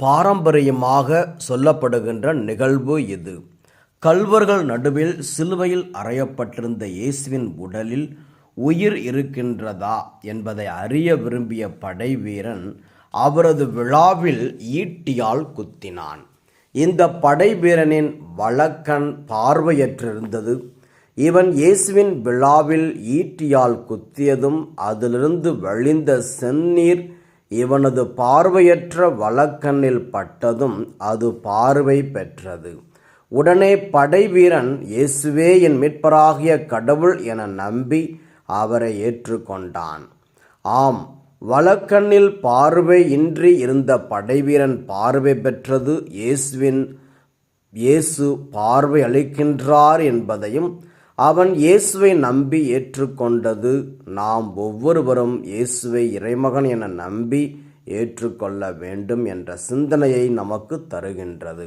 பாரம்பரியமாக சொல்லப்படுகின்ற நிகழ்வு இது. கள்வர்கள் நடுவில் சிலுவையில் அறையப்பட்டிருந்த இயேசுவின் உடலில் உயிர் இருக்கின்றதா என்பதை அறிய விரும்பிய படைவீரன் அவரது விழாவில் ஈட்டியால் குத்தினான். இந்த படைவீரனின் வலக்கண் பார்வையற்றிருந்தது. இவன் இயேசுவின் விழாவில் ஈட்டியால் குத்தியதும் அதிலிருந்து வழிந்த செந்நீர் இவனது பார்வையற்ற வலக்கண்ணில் பட்டதும் அது பார்வை பெற்றது. உடனே படைவீரன் இயேசுவே என் மீட்பராகிய கடவுள் என நம்பி அவரை ஏற்றுக்கொண்டான். ஆம், வலக்கண்ணில் பார்வை இன்றி இருந்த படைவீரன் பார்வை பெற்றது இயேசு பார்வை அளிக்கின்றார் என்பதையும் அவன் இயேசுவை நம்பி ஏற்றுக்கொண்டது நாம் ஒவ்வொருவரும் இயேசுவை இறைமகன் என நம்பி ஏற்றுக்கொள்ள வேண்டும் என்ற சிந்தனையை நமக்கு தருகின்றது.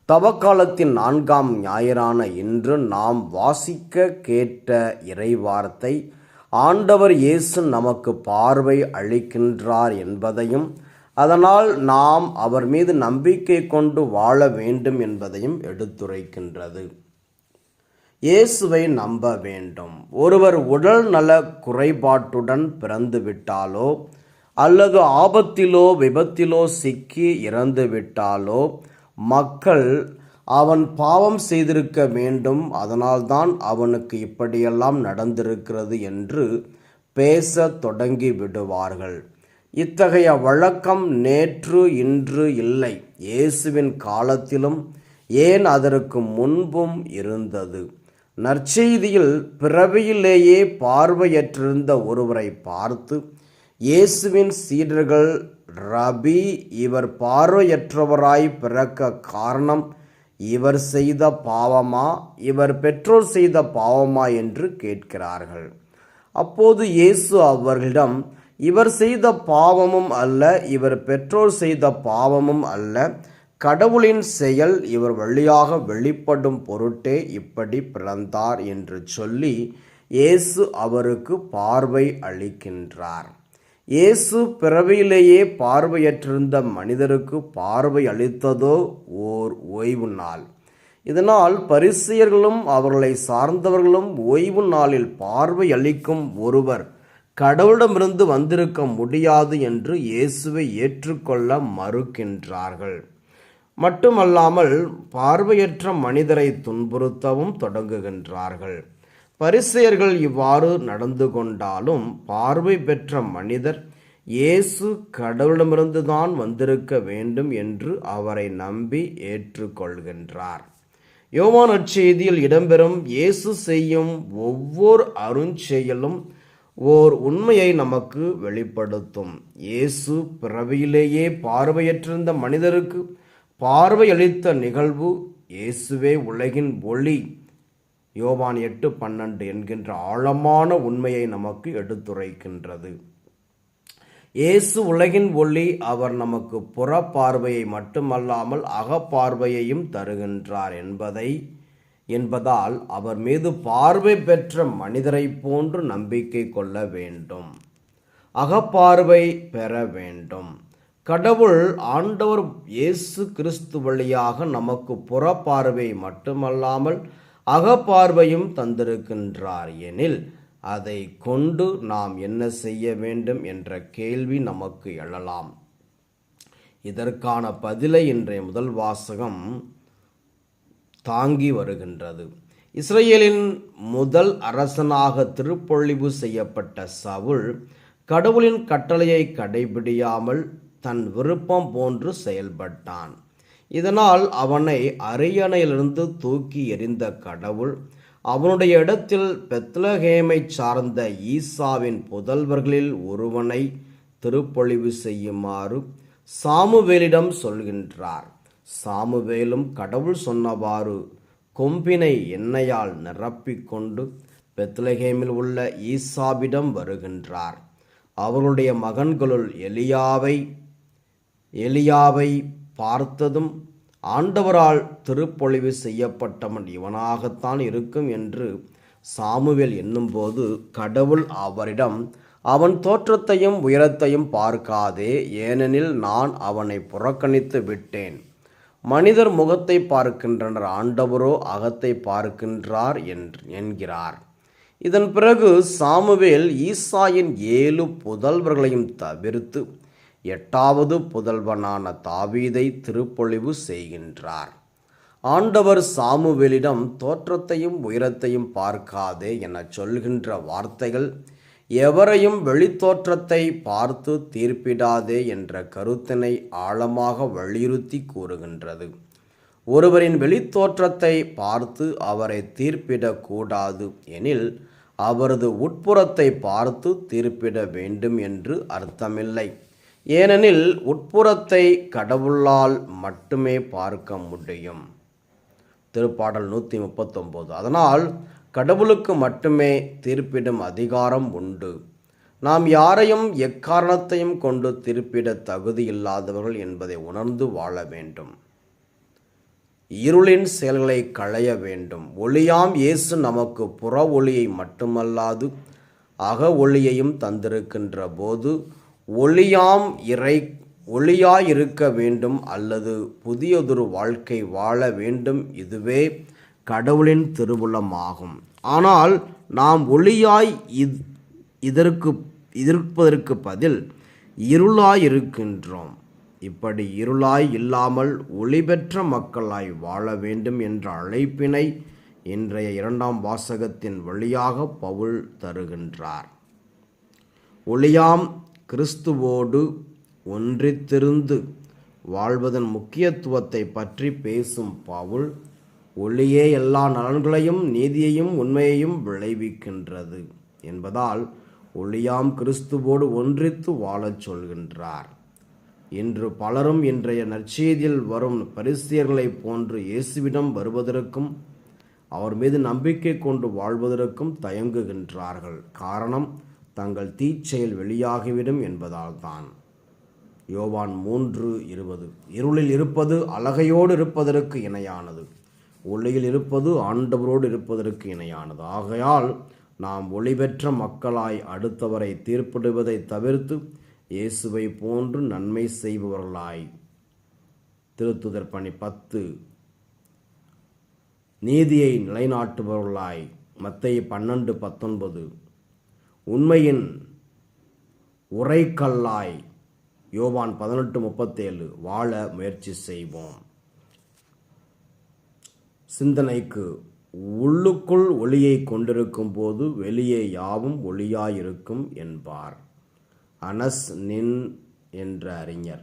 தவக்காலத்தின் 4ஆம் ஞாயிறான இன்று நாம் வாசிக்க கேட்ட இறைவார்த்தை ஆண்டவர் இயேசு நமக்கு பார்வை அளிக்கின்றார் என்பதையும் அதனால் நாம் அவர் மீது நம்பிக்கை கொண்டு வாழ வேண்டும் என்பதையும் எடுத்துரைக்கின்றது. இயேசுவை நம்ப வேண்டும். ஒருவர் உடல் நல குறைபாட்டுடன் பிறந்துவிட்டாலோ அல்லது ஆபத்திலோ விபத்திலோ சிக்கி இறந்துவிட்டாலோ மக்கள் அவன் பாவம் செய்திருக்க வேண்டும், அதனால்தான் அவனுக்கு இப்படியெல்லாம் நடந்திருக்கிறது என்று பேச தொடங்கி விடுவார்கள். இத்தகைய வழக்கம் நேற்று இன்று இல்லை, இயேசுவின் காலத்திலும் ஏன் அதற்கு முன்பும் இருந்தது. நற்செய்தியில் பிறவியிலேயே பார்வையற்றிருந்த ஒருவரை பார்த்து இயேசுவின் சீடர்கள், ரபி, இவர் பார்வையற்றவராய் பிறக்க காரணம் இவர் செய்த பாவமா, இவர் பெற்றோர் செய்த பாவமா என்று கேட்கிறார்கள். அப்போது இயேசு அவர்களிடம், இவர் செய்த பாவமும் அல்ல, இவர் பெற்றோர் செய்த பாவமும் அல்ல, கடவுளின் செயல் இவர் வழியாக வெளிப்படும் பொருட்டே இப்படி பிறந்தார் என்று சொல்லி இயேசு அவருக்கு பார்வை அளிக்கின்றார். இயேசு பிறவியிலேயே பார்வையற்றிருந்த மனிதருக்கு பார்வை அளித்ததோ ஓர் ஓய்வு நாள். இதனால் பரிசேயர்களும் அவர்களை சார்ந்தவர்களும் ஓய்வு நாளில் பார்வை அளிக்கும் ஒருவர் கடவுளிடமிருந்து வந்திருக்க முடியாது என்று இயேசுவை ஏற்றுக்கொள்ள மறுக்கின்றார்கள். மட்டுமல்லாமல் பார்வையற்ற மனிதரை துன்புறுத்தவும் தொடங்குகின்றார்கள். பரிசேயர்கள் இவ்வாறு நடந்து கொண்டாலும் பார்வை பெற்ற மனிதர் இயேசு கடவுளிடமிருந்து தான் வந்திருக்க வேண்டும் என்று அவரை நம்பி ஏற்றுக்கொள்கின்றார். யோவான் நற்செய்தியில் இடம்பெறும் இயேசு செய்யும் ஒவ்வொரு அருஞ்செயலும் ஓர் உண்மையை நமக்கு வெளிப்படுத்தும். இயேசு பிறவியிலேயே பார்வையற்றிருந்த மனிதருக்கு பார்வை அளித்த நிகழ்வு இயேசுவே உலகின் ஒளி, யோவான் 8:12 என்கின்ற ஆழமான உண்மையை நமக்கு எடுத்துரைக்கின்றது. இயேசு உலகின் ஒளி. அவர் நமக்கு புற பார்வையை மட்டுமல்லாமல் அகப்பார்வையையும் தருகின்றார் என்பதால் அவர் மீது பார்வை பெற்ற மனிதரை போன்று நம்பிக்கை கொள்ள வேண்டும், அகப்பார்வை பெற வேண்டும். கடவுள் ஆண்டவர் இயேசு கிறிஸ்து வழியாக நமக்கு புறப்பார்வை மட்டுமல்லாமல் அகப்பார்வையும் தந்திருக்கின்றார் எனில் அதை கொண்டு நாம் என்ன செய்ய வேண்டும் என்ற கேள்வி நமக்கு எழலாம். இதற்கான பதிலை இன்றைய முதல் வாசகம் தாங்கி வருகின்றது. இஸ்ரேலின் முதல் அரசனாக திருப்பொழிவு செய்யப்பட்ட சவுல் கடவுளின் கட்டளையை கடைபிடியாமல் தன் விருப்பம் போன்று செயல்பட்டான். இதனால் அவனை அரியணையிலிருந்து தூக்கி எறிந்த கடவுள் அவனுடைய இடத்தில் பெத்லகேமை சார்ந்த ஈசாவின் புதல்வர்களில் ஒருவனை திருப்பொழிவு செய்யுமாறு சாமுவேலிடம் சொல்கின்றார். சாமுவேலும் கடவுள் சொன்னவாறு கொம்பினை எண்ணெயால் நிரப்பிக்கொண்டு பெத்லகேமில் உள்ள ஈசாவிடம் வருகின்றார். அவருடைய மகன்களுள் எலியாவை பார்த்ததும் ஆண்டவரால் திருப்பொழிவு செய்யப்பட்டவன் இவனாகத்தான் இருக்கும் என்று சாமுவேல் எண்ணும்போது கடவுள் அவரிடம் அவன் தோற்றத்தையும் உயரத்தையும் பார்க்காதே, ஏனெனில் நான் அவனை புறக்கணித்து விட்டேன். மனிதர் முகத்தை பார்க்கின்றனர், ஆண்டவரோ அகத்தை பார்க்கின்றார் என்கிறார். இதன் பிறகு சாமுவேல் ஈசாயின் 7 புதல்வர்களையும் தவிர்த்து 8வது புதல்வனான தாவீதை திருப்பொழிவு செய்கின்றார். ஆண்டவர் சாமுவேலிடம் தோற்றத்தையும் உயரத்தையும் பார்க்காதே என சொல்கின்ற வார்த்தைகள் எவரையும் வெளித்தோற்றத்தை பார்த்து தீர்ப்பிடாதே என்ற கருத்தினை ஆழமாக வலியுறுத்தி கூறுகின்றது. ஒருவரின் வெளித்தோற்றத்தை பார்த்து அவரை தீர்ப்பிடக்கூடாது எனில் அவரது உட்புறத்தை பார்த்து தீர்ப்பிட வேண்டும் என்று அர்த்தமில்லை. ஏனெனில் உட்புறத்தை கடவுளால் மட்டுமே பார்க்க முடியும். திருப்பாடல் 139. அதனால் கடவுளுக்கு மட்டுமே தீர்ப்பிடும் அதிகாரம் உண்டு. நாம் யாரையும் எக்காரணத்தையும் கொண்டு தீர்ப்பிட தகுதி இல்லாதவர்கள் என்பதை உணர்ந்து வாழ வேண்டும். இருளின் செயல்களை களைய வேண்டும். ஒளியாம் இயேசு நமக்கு புற ஒளியை மட்டுமல்லாது அக ஒளியையும் தந்திருக்கின்ற போது ஒளியாயிருக்க வேண்டும் அல்லது புதியதொரு வாழ்க்கை வாழ வேண்டும். இதுவே கடவுளின் திருவுளமாகும். ஆனால் நாம் ஒளியாய் இருப்பதற்கு பதில் இருளாயிருக்கின்றோம். இப்படி இருளாய் இல்லாமல் ஒளி பெற்ற மக்களாய் வாழ வேண்டும் என்ற அழைப்பினை இன்றைய 2ஆம் வாசகத்தின் வழியாக பவுல் தருகின்றார். ஒளியாம் கிறிஸ்துவோடு ஒன்றித்திருந்து வாழ்வதன் முக்கியத்துவத்தை பற்றி பேசும் பவுல், ஒளியே எல்லா நலன்களையும் நீதியையும் உண்மையையும் விளைவிக்கின்றது என்பதால் ஒளியாம் கிறிஸ்துவோடு ஒன்றித்து வாழச் சொல்கின்றார். இன்று பலரும் இன்றைய நற்செய்தியில் வரும் பரிசேயர்களைப் போன்று இயேசுவிடம் வருவதற்கும் அவர் மீது நம்பிக்கை கொண்டு வாழ்வதற்கும் தயங்குகின்றார்கள். காரணம், தங்கள் தீச்செயல் வெளியாகிவிடும் என்பதால் தான். யோவான் 3:20. இருளில் இருப்பது அலகையோடு இருப்பதற்கு இணையானது, ஒளியில் இருப்பது ஆண்டவரோடு இருப்பதற்கு இணையானது. ஆகையால் நாம் ஒளி பெற்ற மக்களாய் அடுத்தவரை தீர்ப்பிடுவதை தவிர்த்து இயேசுவை போன்று நன்மை செய்பவர்களாய், திருத்துதர் பணி 10, நீதியை நிலைநாட்டுபவர்களாய், மத்தேயு 12:19, உண்மையின் உரைக்கல்லாய், யோவான் 18:37 வாழ முயற்சி செய்வோம். சிந்தனைக்கு, உள்ளுக்குள் ஒளியை கொண்டிருக்கும் போது வெளியே யாவும் ஒளியாயிருக்கும் என்பார் அனஸ் நின் என்ற அறிஞர்.